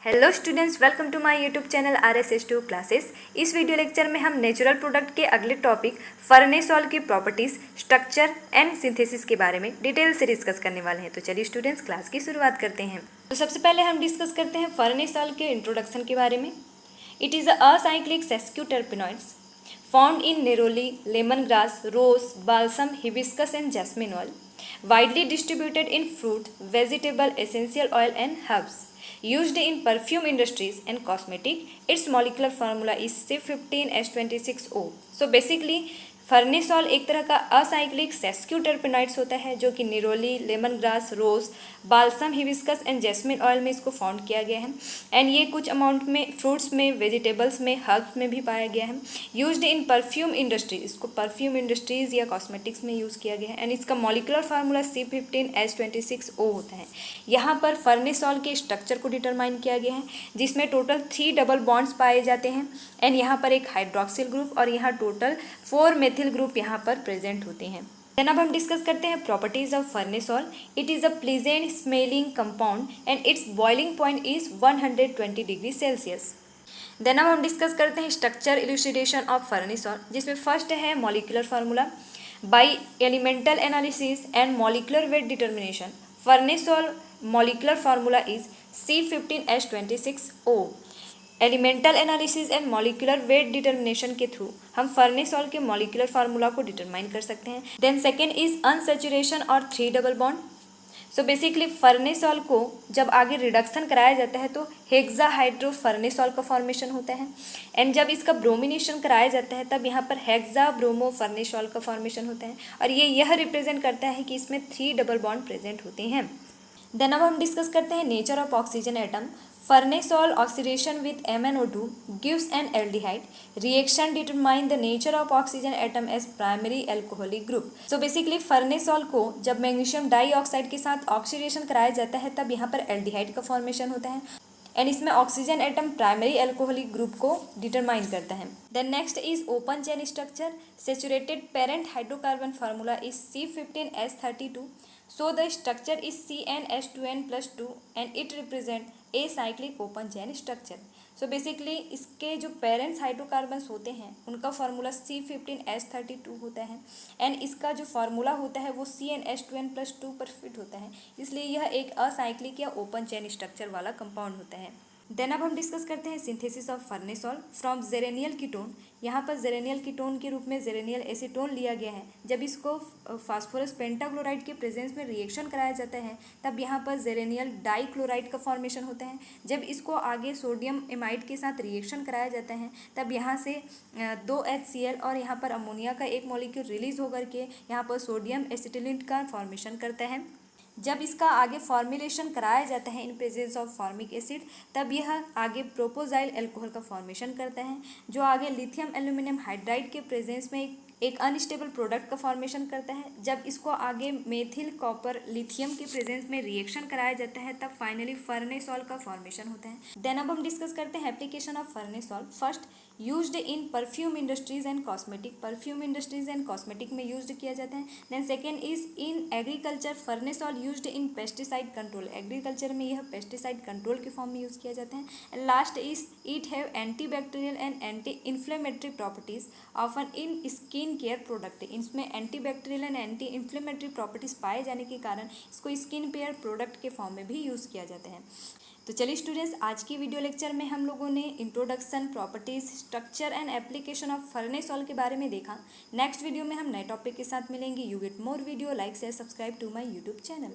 Hello students, welcome to my YouTube channel RSS2 classes. इस video lecture में हम natural product के अगले टॉपिक फर्नेसॉल की प्रॉपर्टीज, स्ट्रक्चर एंड सिंथेसिस के बारे में डिटेल से डिस्कस करने वाले हैं। तो चलिए स्टूडेंट्स, क्लास की शुरुआत करते हैं। तो सबसे पहले हम डिस्कस करते हैं फर्नेसॉल के इंट्रोडक्शन के बारे में। It is acyclic sesquiterpenoids found in neroli, lemon grass, rose, balsam, hibiscus and jasmine oil, widely distributed in fruit, vegetable, essential oil and herbs. Used in perfume industries and cosmetic, its molecular formula is C15H26O. So basically farnesol एक तरह का acyclic sesquiterpenoids होता है जो कि neroli, lemon grass, rose, balsam, hibiscus and jasmine oil में इसको found किया गया है। एंड ये कुछ अमाउंट में फ्रूट्स में, वेजिटेबल्स में, हर्ब्स में भी पाया गया है। यूज्ड इन परफ्यूम इंडस्ट्री, इसको परफ्यूम इंडस्ट्रीज या कॉस्मेटिक्स में यूज़ किया गया है। एंड इसका मॉलिकुलर फार्मूला C15H26O होता है। यहाँ पर फर्नेसॉल के स्ट्रक्चर को डिटरमाइन किया गया है जिसमें टोटल 3 डबल बॉन्ड्स पाए जाते हैं। एंड यहाँ पर एक हाइड्रोक्सिल ग्रुप और यहाँ टोटल 4 मेथिल ग्रुप यहाँ पर प्रेजेंट होते हैं। देन अब हम डिस्कस करते हैं properties of farnesol. It is a pleasant smelling compound and its boiling point is 120 degree Celsius. Then अब हम डिस्कस करते हैं स्ट्रक्चर इल्यूसिडेशन ऑफ फर्नेसॉल, जिसमें फर्स्ट है molecular formula. By elemental analysis and molecular weight determination, farnesol molecular formula is C15H26O। Elemental analysis and molecular weight determination के through हम farnesol के molecular formula को डिटरमाइन कर सकते हैं। देन सेकेंड इज अनसैचुरेशन और 3 डबल बॉन्ड। सो बेसिकली फर्नेसॉल को जब आगे रिडक्शन कराया जाता है तो हेक्साहाइड्रो फर्नेसॉल का फॉर्मेशन होता है। एंड जब इसका ब्रोमिनेशन कराया जाता है तब यहाँ पर हेक्सा ब्रोमो फर्नेसॉल का फॉर्मेशन होता है। और यह रिप्रेजेंट करता है कि इसमें 3 डबल बॉन्ड प्रेजेंट होते हैं। देन अब हम डिस्कस करते हैं nature of oxygen atom. Farnesol oxidation with MnO2 gives an aldehyde. Reaction determine the nature of oxygen atom as primary alcoholic group. So basically फर्नेसॉल को जब मैग्नीशियम डाइऑक्साइड के साथ ऑक्सीडेशन कराया जाता है तब यहाँ पर एल्डिहाइड का फॉर्मेशन होता है। एंड इसमें oxygen atom primary alcoholic group को डिटरमाइन करता है। Then next is open chain structure. Saturated parent hydrocarbon formula is C15H32. So the structure is CnH2n+2 and it represent acyclic open chain structure. So basically इसके जो parents hydrocarbons होते हैं उनका formula C15H32 होता है। And इसका जो formula होता है वो CnH2n+2 पर फिट होता है, इसलिए यह एक असाइक्लिक या ओपन चेन स्ट्रक्चर वाला कंपाउंड होता है। देन अब हम डिस्कस करते हैं सिंथेसिस ऑफ फर्नेसॉल फ्रॉम जेरेनियल कीटोन। यहाँ पर जेरेनियल कीटोन के रूप में जेरेनियल एसीटोन लिया गया है। जब इसको फास्फोरस पेंटाक्लोराइड के प्रेजेंस में रिएक्शन कराया जाता है तब यहाँ पर जेरेनियल डाइक्लोराइड का फॉर्मेशन होता है। जब इसको आगे सोडियम एमाइड के साथ रिएक्शन कराया जाता है तब यहाँ से 2 HCl और यहाँ पर अमोनिया का एक मॉलिक्यूल रिलीज होकर के यहाँ पर सोडियम एसिटिलिन का फॉर्मेशन करता है। जब इसका आगे फॉर्मुलेशन कराया जाता है in presence of formic acid तब यह आगे प्रोपोजाइल अल्कोहल का फॉर्मेशन करता है, जो आगे लिथियम एल्यूमिनियम हाइड्राइड के प्रेजेंस में एक अनस्टेबल प्रोडक्ट का फॉर्मेशन करता है। जब इसको आगे मेथिल कॉपर लिथियम के प्रेजेंस में रिएक्शन कराया जाता है तब फाइनली फर्नेसॉल का फॉर्मेशन होता है। देन अब हम डिस्कस करते हैं application of farnesol. First used in perfume industries and cosmetic, perfume industries and cosmetic में यूज्ड किया जाता है। Then second is in agriculture, farnesol used in pesticide control, agriculture में यह पेस्टिसाइड कंट्रोल के फॉर्म में यूज़ किया जाता है। And last is it have anti bacterial and anti inflammatory properties often in skin care product. इसमें anti bacterial and anti inflammatory properties पाए जाने के कारण इसको स्किन केयर प्रोडक्ट के फॉर्म में भी यूज़ किया जाता है। तो चलिए स्टूडेंट्स, आज की वीडियो लेक्चर में हम लोगों ने introduction, properties, structure and application of farnesol के बारे में देखा। नेक्स्ट वीडियो में हम नए टॉपिक के साथ मिलेंगे। You get more video, like share subscribe to my YouTube channel.